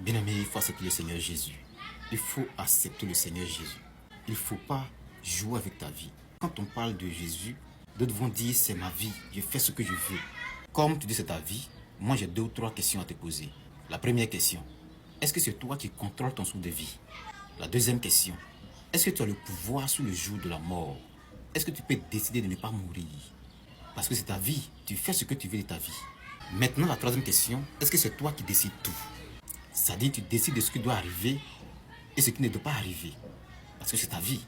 Bien-aimé, il faut accepter le Seigneur Jésus. Il faut accepter le Seigneur Jésus. Il ne faut pas jouer avec ta vie. Quand on parle de Jésus, d'autres vont dire c'est ma vie, je fais ce que je veux. Comme tu dis c'est ta vie, moi j'ai 2 ou 3 questions à te poser. La première question, est-ce que c'est toi qui contrôles ton souffle de vie? La deuxième question, est-ce que tu as le pouvoir sur le jour de la mort? Est-ce que tu peux décider de ne pas mourir? Parce que c'est ta vie, tu fais ce que tu veux de ta vie. Maintenant la troisième question, est-ce que c'est toi qui décides tout? C'est-à-dire tu décides de ce qui doit arriver et ce qui ne doit pas arriver. Parce que c'est ta vie.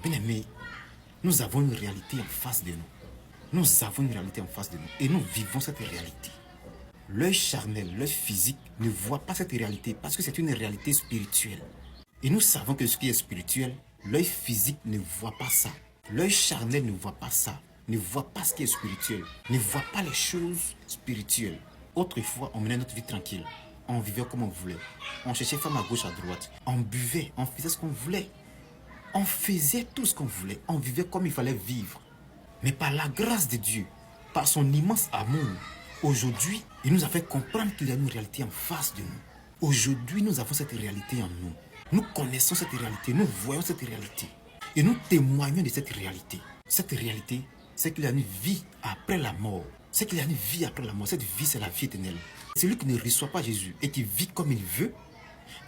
Bien-aimé, nous avons une réalité en face de nous. Nous avons une réalité en face de nous et nous vivons cette réalité. L'œil charnel, l'œil physique ne voit pas cette réalité parce que c'est une réalité spirituelle. Et nous savons que ce qui est spirituel, l'œil physique ne voit pas ça. L'œil charnel ne voit pas ça, ne voit pas ce qui est spirituel, ne voit pas les choses spirituelles. Autrefois, on menait notre vie tranquille. On vivait comme on voulait. On cherchait femme à gauche, à droite. On buvait, on faisait ce qu'on voulait. On faisait tout ce qu'on voulait. On vivait comme il fallait vivre. Mais par la grâce de Dieu, par son immense amour, aujourd'hui, il nous a fait comprendre qu'il y a une réalité en face de nous. Aujourd'hui, nous avons cette réalité en nous. Nous connaissons cette réalité, nous voyons cette réalité. Et nous témoignons de cette réalité. Cette réalité, c'est qu'il y a une vie après la mort. C'est qu'il y a une vie après la mort. Cette vie, c'est la vie éternelle. Celui qui ne reçoit pas Jésus et qui vit comme il veut,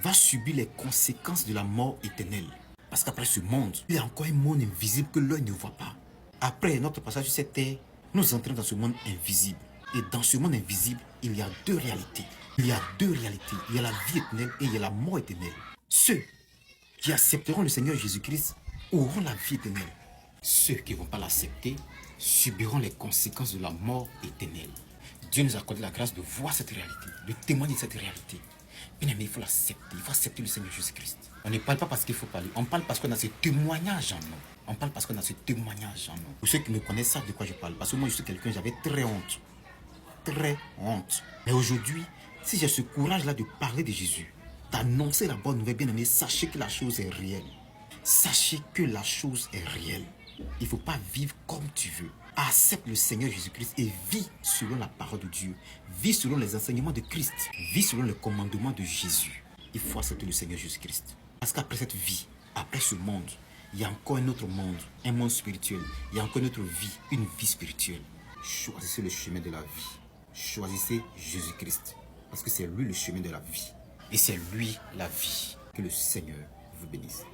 va subir les conséquences de la mort éternelle. Parce qu'après ce monde, il y a encore un monde invisible que l'œil ne voit pas. Après notre passage sur cette terre, nous entrons dans ce monde invisible. Et dans ce monde invisible, il y a 2 réalités. Il y a 2 réalités. Il y a la vie éternelle et il y a la mort éternelle. Ceux qui accepteront le Seigneur Jésus-Christ auront la vie éternelle. Ceux qui ne vont pas l'accepter subiront les conséquences de la mort éternelle. Dieu nous a accordé la grâce de voir cette réalité, de témoigner de cette réalité. Bien aimé, il faut l'accepter, il faut accepter le Seigneur Jésus-Christ. On ne parle pas parce qu'il faut parler, on parle parce qu'on a ce témoignage en nous. On parle parce qu'on a ce témoignage en nous. Pour ceux qui me connaissent savent de quoi je parle. Parce que moi, je suis quelqu'un, j'avais très honte. Très honte. Mais aujourd'hui, si j'ai ce courage-là de parler de Jésus, d'annoncer la bonne nouvelle, bien aimé, sachez que la chose est réelle. Sachez que la chose est réelle. Il ne faut pas vivre comme tu veux. Accepte le Seigneur Jésus-Christ et vis selon la parole de Dieu. Vis selon les enseignements de Christ. Vis selon le commandement de Jésus. Il faut accepter le Seigneur Jésus-Christ. Parce qu'après cette vie, après ce monde, il y a encore un autre monde, un monde spirituel. Il y a encore une autre vie, une vie spirituelle. Choisissez le chemin de la vie. Choisissez Jésus-Christ. Parce que c'est lui le chemin de la vie. Et c'est lui la vie. Que le Seigneur vous bénisse.